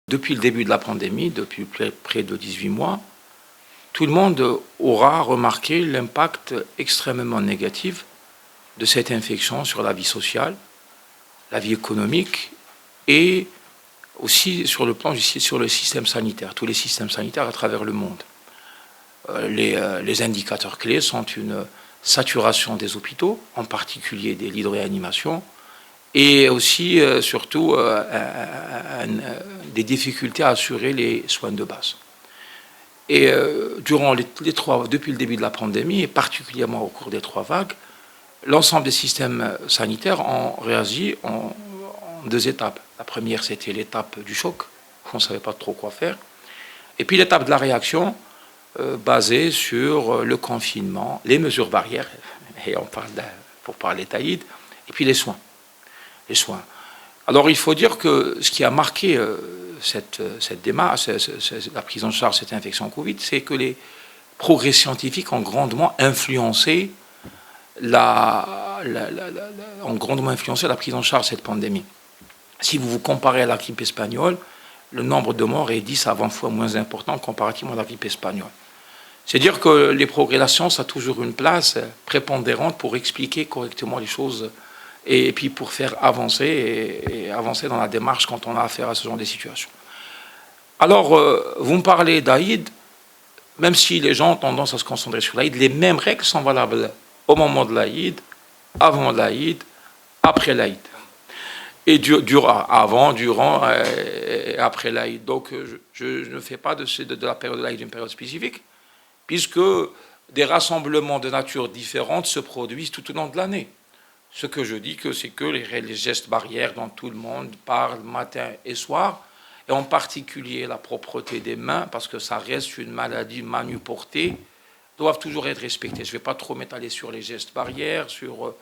Depuis le début de la pandémie, depuis près de 18 mois, tout le monde aura remarqué l'impact extrêmement négatif de cette infection sur la vie sociale, la vie économique et aussi sur le plan sur le système sanitaire, tous les systèmes sanitaires à travers le monde. Les indicateurs clés sont une saturation des hôpitaux, en particulier des lits de réanimation, et aussi, surtout, des difficultés à assurer les soins de base. Et depuis le début de la pandémie, et particulièrement au cours des 3 vagues, l'ensemble des systèmes sanitaires ont réagi en 2 étapes. La première, c'était l'étape du choc, où on ne savait pas trop quoi faire. Et puis l'étape de la réaction, basée sur le confinement, les mesures barrières, et on parle pour parler taïd, et puis les soins. Alors il faut dire que ce qui a marqué cette démarche, la prise en charge de cette infection Covid, c'est que les progrès scientifiques ont grandement influencé la prise en charge de cette pandémie. Si vous vous comparez à la grippe espagnole, le nombre de morts est 10 à 20 fois moins important comparativement à la grippe espagnole. C'est-à-dire que les progrès de la science a toujours une place prépondérante pour expliquer correctement les choses et puis pour faire avancer et avancer dans la démarche quand on a affaire à ce genre de situation. Alors, vous me parlez d'Aïd, même si les gens ont tendance à se concentrer sur l'Aïd, les mêmes règles sont valables au moment de l'Aïd, avant l'Aïd, après l'Aïd. Et avant, durant et après l'Aïd. Donc, je ne fais pas de la période de l'Aïd une période spécifique, puisque des rassemblements de nature différente se produisent tout au long de l'année. Ce que je dis, c'est que les gestes barrières dont tout le monde parle matin et soir, et en particulier la propreté des mains, parce que ça reste une maladie manuportée, doivent toujours être respectés. Je ne vais pas trop m'étaler sur les gestes barrières, sur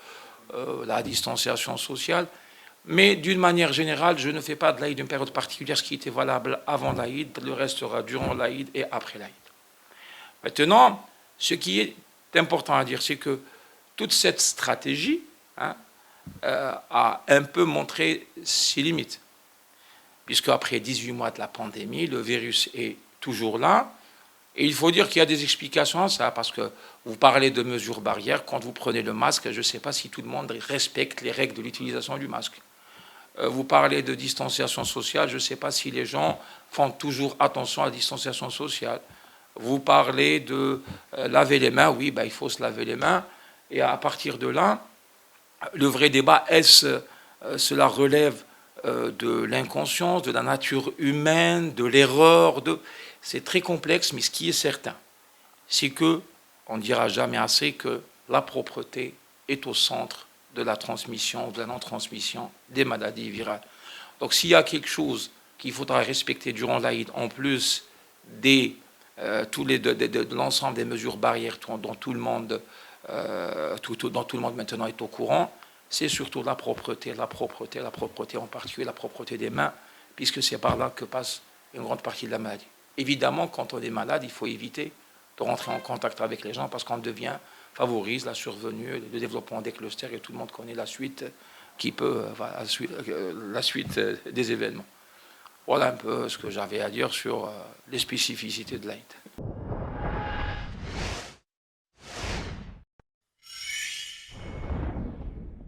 la distanciation sociale, mais d'une manière générale, je ne fais pas de l'Aïd une période particulière, ce qui était valable avant l'Aïd, le reste sera durant l'Aïd et après l'Aïd. Maintenant, ce qui est important à dire, c'est que toute cette stratégie a un peu montré ses limites. Puisque après 18 mois de la pandémie, le virus est toujours là. Et il faut dire qu'il y a des explications à ça, parce que vous parlez de mesures barrières. Quand vous prenez le masque, je ne sais pas si tout le monde respecte les règles de l'utilisation du masque. Vous parlez de distanciation sociale, je ne sais pas si les gens font toujours attention à la distanciation sociale. Vous parlez de laver les mains, oui, il faut se laver les mains. Et à partir de là, le vrai débat, cela relève de l'inconscience, de la nature humaine, de l'erreur. C'est très complexe, mais ce qui est certain, c'est que, on ne dira jamais assez que la propreté est au centre de la transmission, de la non-transmission des maladies virales. Donc s'il y a quelque chose qu'il faudra respecter durant l'Aïd, en plus de l'ensemble des mesures barrières dont tout le monde maintenant est au courant, c'est surtout la propreté, en particulier la propreté des mains, puisque c'est par là que passe une grande partie de la maladie. Évidemment, quand on est malade, il faut éviter de rentrer en contact avec les gens parce qu'on favorise la survenue, le développement des clusters, et tout le monde connaît la suite la suite des événements. Voilà un peu ce que j'avais à dire sur les spécificités de l'Aïd.